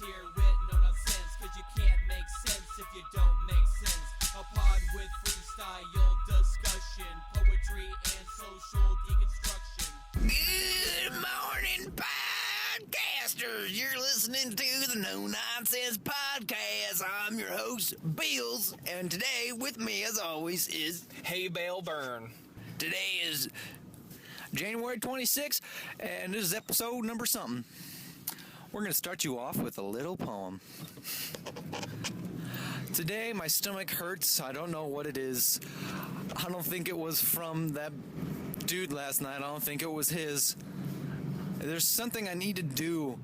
here with no nonsense, cause you can't make sense if you don't make sense. A pod with freestyle discussion, poetry and social deconstruction. Good morning, podcasters. You're listening to the No Nonsense Podcast. I'm your host, Beals, and today with me, as always, is Hey Bale Burn. Today is January 26th, and this is episode number something. We're going to start you off with a little poem. Today, my stomach hurts. I don't know what it is. I don't think it was from that dude last night. I don't think it was his. There's something I need to do,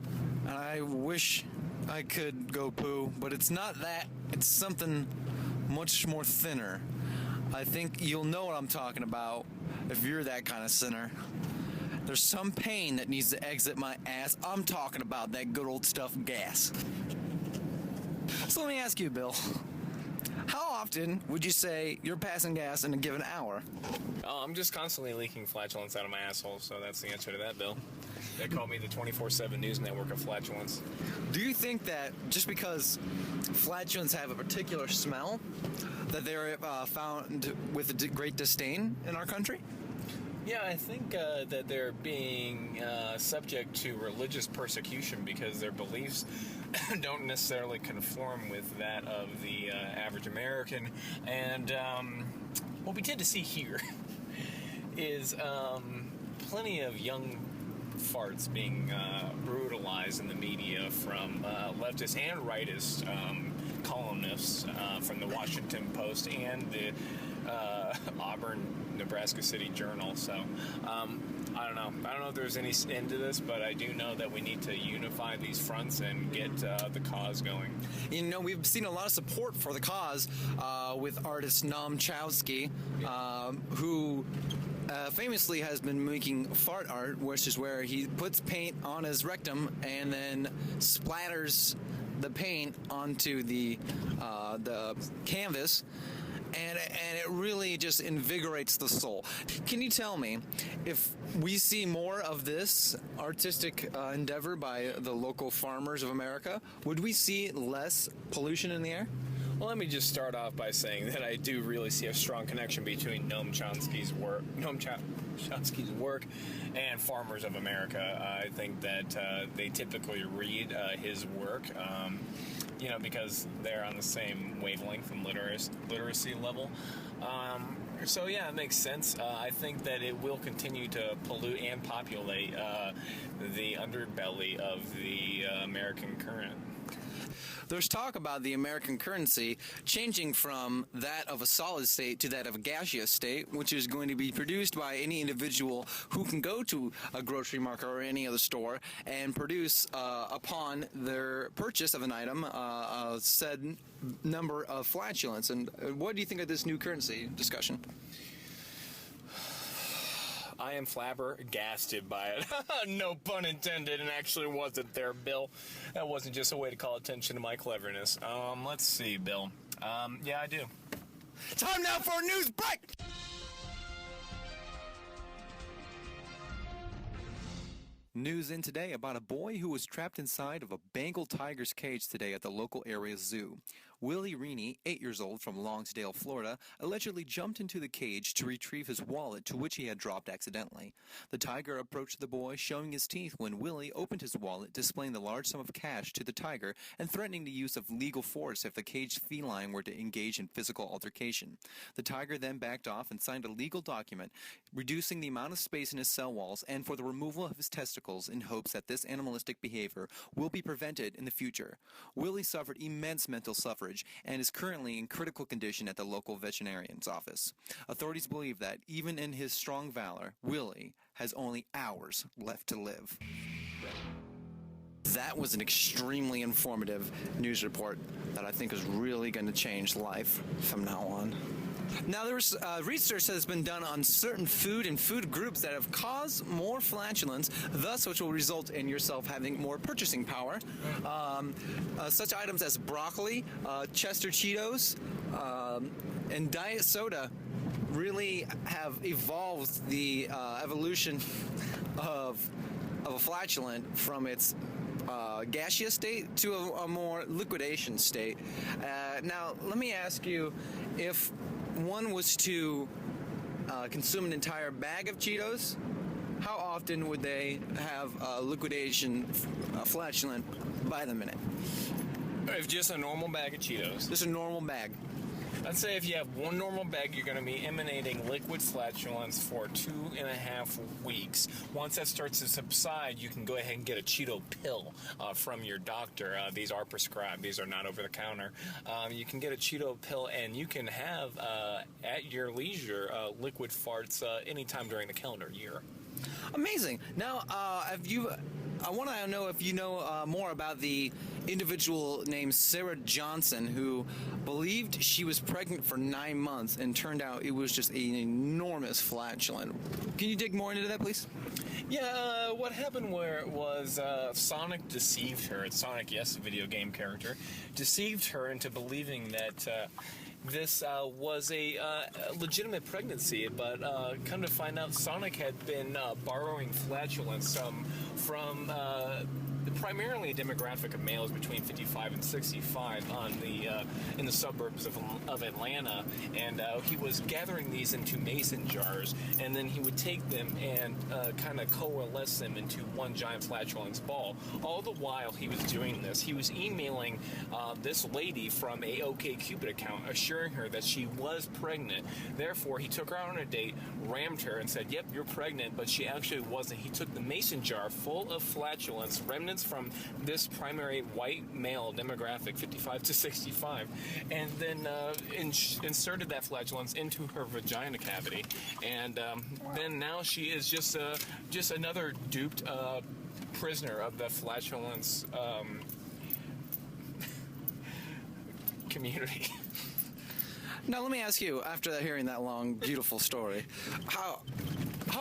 and I wish I could go poo, but it's not that. It's something much more thinner. I think you'll know what I'm talking about if you're that kind of sinner. There's some pain that needs to exit my ass. I'm talking about that good old stuff, gas. So let me ask you, Bill. How often would you say you're passing gas in a given hour? Oh, I'm just constantly leaking flatulence out of my asshole, so that's the answer to that, Bill. They call me the 24/7 news network of flatulence. Do you think that just because flatulence have a particular smell, that they're found with a great disdain in our country? Yeah, I think that they're being subject to religious persecution because their beliefs don't necessarily conform with that of the average American. And what we tend to see here is plenty of young farts being brutalized in the media from leftist and rightist columnists from the Washington Post and the Auburn, Nebraska City Journal. So I don't know if there's any end to this, but I do know that we need to unify these fronts and get the cause going. You know, we've seen a lot of support for the cause with artist Noam Chomsky, who famously has been making fart art, which is where he puts paint on his rectum and then splatters the paint onto the canvas. And it really just invigorates the soul. Can you tell me, if we see more of this artistic endeavor by the local farmers of America, would we see less pollution in the air? Well, let me just start off by saying that I do really see a strong connection between Noam Chomsky's work and farmers of America. I think that they typically read his work, because they're on the same wavelength and literacy level. So yeah, it makes sense. I think that it will continue to pollute and populate the underbelly of the American current. There's talk about the American currency changing from that of a solid state to that of a gaseous state, which is going to be produced by any individual who can go to a grocery market or any other store and produce, upon their purchase of an item, a said number of flatulence. And what do you think of this new currency discussion? I am flabbergasted by it. No pun intended, and actually wasn't there, Bill. That wasn't just a way to call attention to my cleverness. Let's see, Bill. Yeah, I do. Time now for a news break! News in today about a boy who was trapped inside of a Bengal tiger's cage today at the local area zoo. Willie Reaney, 8 years old from Longsdale, Florida, allegedly jumped into the cage to retrieve his wallet, to which he had dropped accidentally. The tiger approached the boy, showing his teeth, when Willie opened his wallet, displaying the large sum of cash to the tiger and threatening the use of legal force if the caged feline were to engage in physical altercation. The tiger then backed off and signed a legal document reducing the amount of space in his cell walls and for the removal of his testicles, in hopes that this animalistic behavior will be prevented in the future. Willie suffered immense mental suffering and is currently in critical condition at the local veterinarian's office. Authorities believe that, even in his strong valor, Willie has only hours left to live. That was an extremely informative news report that I think is really going to change life from now on. Now, there's research that has been done on certain food and food groups that have caused more flatulence, thus which will result in yourself having more purchasing power. Such items as broccoli, Chester Cheetos, and diet soda really have evolved the evolution of a flatulent from its gaseous state to a more liquidation state. Now, let me ask you, if one was to consume an entire bag of Cheetos, how often would they have liquidation flatulent by the minute? If just a normal bag of Cheetos. Just a normal bag. I'd say if you have one normal bag, you're going to be emanating liquid flatulence for 2.5 weeks. Once that starts to subside, you can go ahead and get a Cheeto pill from your doctor. These are prescribed. These are not over the counter. You can get a Cheeto pill, and you can have, at your leisure, liquid farts anytime during the calendar year. Amazing. Now, I want to know if you know more about the individual named Sarah Johnson, who believed she was pregnant for 9 months and turned out it was just an enormous flatulent. Can you dig more into that, please? Yeah, what happened was Sonic deceived her. It's Sonic, yes, a video game character, deceived her into believing that this was a legitimate pregnancy, but come to find out, Sonic had been borrowing flatulence from primarily a demographic of males between 55 and 65 in the suburbs of Atlanta, and he was gathering these into mason jars, and then he would take them and kind of coalesce them into one giant flatulence ball. All the while he was doing this, he was emailing this lady from a OkCupid account, assuring her that she was pregnant. Therefore, he took her out on a date, rammed her, and said, "Yep, you're pregnant," but she actually wasn't. He took the mason jar full of flatulence, remnants from this primary white male demographic, 55 to 65, and then inserted that flatulence into her vagina cavity, and then now she is just another duped prisoner of the flatulence community. Now, let me ask you, after hearing that long, beautiful story, how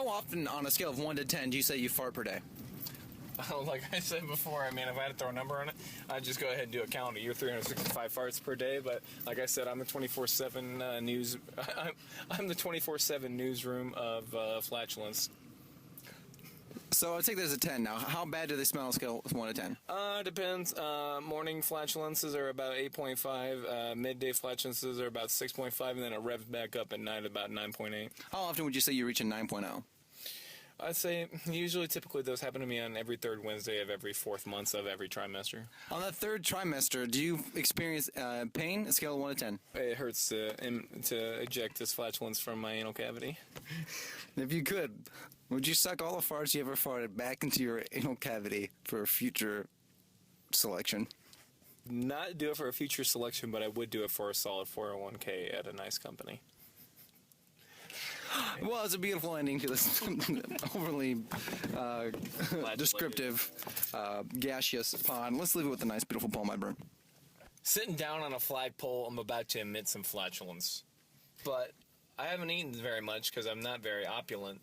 often on a scale of 1 to 10 do you say you fart per day? Like I said before, I mean, if I had to throw a number on it, I'd just go ahead and do a calendar year, 365 farts per day. But like I said, I'm the 24/7 news. I'm the 24/7 newsroom of flatulence. So I'll take that as a 10 now. How bad do they smell on a scale of 1 to 10? Depends. Morning flatulences are about 8.5. Midday flatulences are about 6.5, and then it revs back up at night about 9.8. How often would you say you reach a 9.0? I'd say typically those happen to me on every third Wednesday of every fourth month of every trimester. On that third trimester, do you experience pain? A scale of 1 to 10. It hurts to eject this flatulence from my anal cavity. If you could, would you suck all the farts you ever farted back into your anal cavity for a future selection? Not do it for a future selection, but I would do it for a solid 401k at a nice company. Well, it's a beautiful ending to this overly descriptive, gaseous pond. Let's leave it with a nice, beautiful poem by Byrne. Sitting down on a flagpole, I'm about to emit some flatulence. But I haven't eaten very much because I'm not very opulent.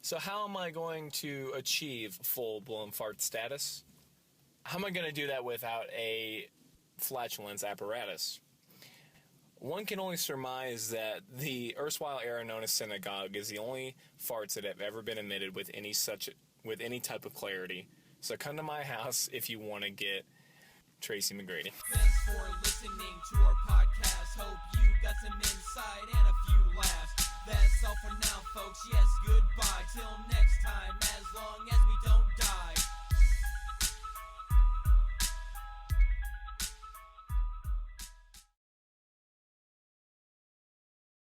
So how am I going to achieve full-blown fart status? How am I going to do that without a flatulence apparatus? One can only surmise that the erstwhile era known as synagogue is the only farts that have ever been emitted with any type of clarity. So come to my house if you want to get Tracy McGrady. Thanks for listening to our podcast. Hope you got some insight and a few laughs. That's all for now, folks. Yes, goodbye. Till